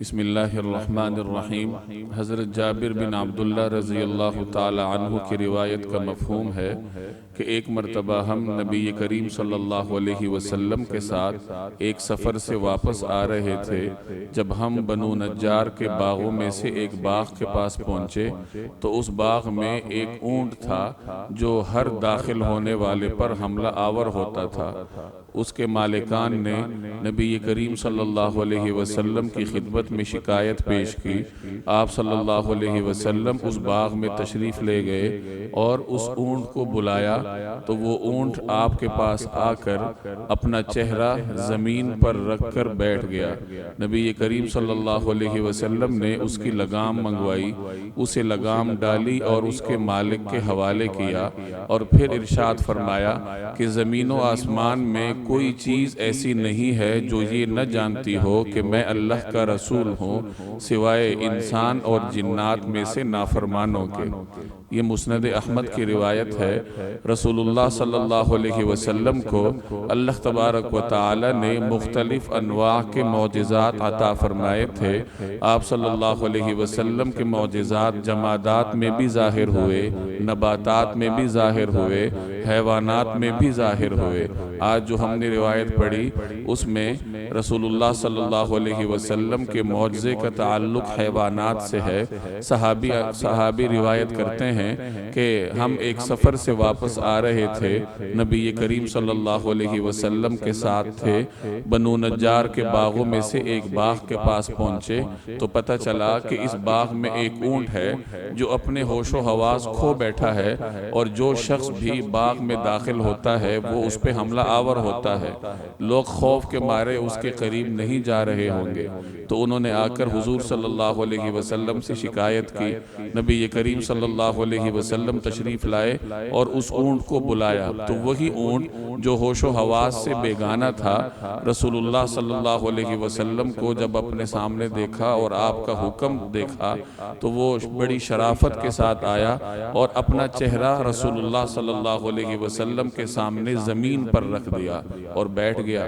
بسم اللہ الرحمن الرحیم۔ حضرت جابر بن عبداللہ رضی اللہ تعالی عنہ کی روایت کا مفہوم ہے کہ ایک مرتبہ ہم نبی کریم صلی اللہ علیہ وسلم کے ساتھ ایک سفر سے واپس آ رہے تھے۔ جب ہم بنو نجار کے باغوں میں سے ایک باغ کے پاس پہنچے تو اس باغ میں ایک اونٹ تھا جو ہر داخل ہونے والے پر حملہ آور ہوتا تھا۔ اس کے مالکان نے نبی کریم صلی اللہ علیہ وسلم کی خدمت میں شکایت پیش کی۔ آپ صلی اللہ علیہ وسلم اس باغ میں تشریف لے گئے اور اس اونٹ کو بلایا تو وہ اونٹ آپ کے پاس آ کر اپنا چہرہ زمین پر رکھ کر بیٹھ گیا۔ نبی کریم صلی اللہ علیہ وسلم نے اس کی لگام منگوائی، اسے لگام ڈالی اور اس کے مالک کے حوالے کیا، اور پھر ارشاد فرمایا کہ زمین و آسمان میں کوئی چیز ایسی نہیں ہے جو یہ نہ جانتی ہو کہ میں اللہ کا رسول ہوں سوائے انسان اور جنات میں سے نافرمانوں کے۔ یہ مسند احمد کی روایت ہے۔ رسول اللہ صلی اللہ علیہ وسلم کو اللہ تبارک و تعالی نے مختلف انواع کے معجزات عطا فرمائے تھے۔ آپ صلی اللہ علیہ وسلم کے معجزات جمادات میں بھی ظاہر ہوئے، نباتات میں بھی ظاہر ہوئے، حیوانات میں بھی ظاہر ہوئے۔ آج جو ہم نے روایت پڑھی اس میں رسول اللہ صلی اللہ علیہ وسلم کے معجزے کا تعلق حیوانات سے ہے۔ صحابی روایت کرتے ہیں کہ ہم ایک سفر سے واپس آ رہے تھے، نبی کریم صلی اللہ علیہ وسلم کے ساتھ تھے، بنو نجار کے باغوں میں سے ایک باغ کے پاس پہنچے تو پتہ چلا کہ اس باغ میں ایک اونٹ ہے جو اپنے ہوش و حواس کھو بیٹھا ہے، اور جو شخص بھی باغ میں داخل ہوتا ہے وہ اس پہ حملہ آور ہوتا ہے۔ لوگ خوف کے مارے اس کے قریب نہیں جا رہے ہوں گے، تو انہوں نے آ کر حضور صلی اللہ علیہ وسلم سے شکایت کی۔ نبی کریم صلی اللہ علیہ وسلم تشریف لائے اور اس اونٹ کو بلایا تو وہی اونٹ جو ہوش و حواس سے بیگانہ تھا، رسول اللہ صلی اللہ علیہ وسلم کو جب اپنے سامنے دیکھا اور آپ کا حکم دیکھا تو وہ بڑی شرافت کے ساتھ آیا اور اپنا چہرہ رسول اللہ صلی اللہ علیہ وسلم کے سامنے زمین پر رکھ دیا اور بیٹھ گیا۔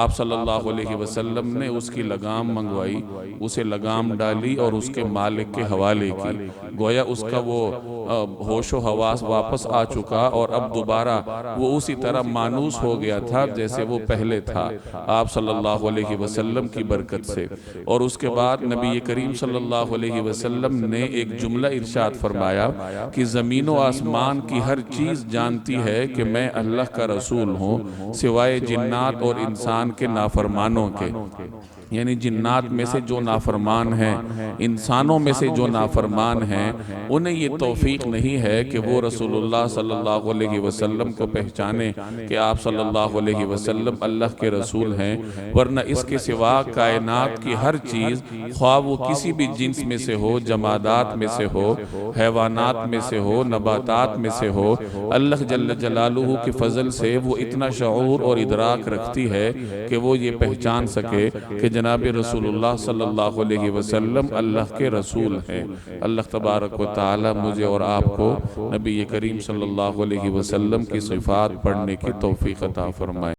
آپ صلی اللہ علیہ وسلم نے اس کی لگام منگوائی، اسے لگام ڈالی اور اس کے مالک کے حوالے کی۔ گویا اس کا وہ ہوش و حواس واپس آ چکا اور اب دوبارہ وہ اسی طرح مانوس ہو گیا تھا جیسے وہ پہلے تھا، آپ صلی اللہ علیہ وسلم کی برکت سے۔ اور اس کے بعد نبی کریم صلی اللہ علیہ وسلم نے ایک جملہ ارشاد فرمایا کہ زمین و آسمان کی ہر چیز جانتی ہے کہ میں اللہ کا رسول ہوں سوائے جنات اور انسان کے نافرمانوں کے۔ یعنی جنات میں سے جو نافرمان ہیں، انسانوں میں سے جو نافرمان ہیں، انہیں یہ توفیق نہیں ہے کہ وہ رسول اللہ صلی اللہ علیہ وسلم کو پہچانے کہ آپ صلی اللہ علیہ وسلم اللہ کے رسول ہیں، ورنہ اس کے سوا کائنات کی ہر چیز، خواہ وہ کسی بھی جنس میں سے ہو، جمادات میں سے ہو، حیوانات میں سے ہو، نباتات میں سے ہو، اللہ جل جلالہ کے فضل سے وہ اتنا شعور اور ادراک رکھتی ہے کہ وہ یہ پہچان سکے کہ جناب رسول اللہ صلی اللہ علیہ وسلم اللہ کے رسول ہیں۔ اللہ تبارک و تعالی مجھے اور آپ کو نبی کریم صلی اللہ علیہ وسلم کی صفات پڑھنے کی توفیق عطا فرمائے۔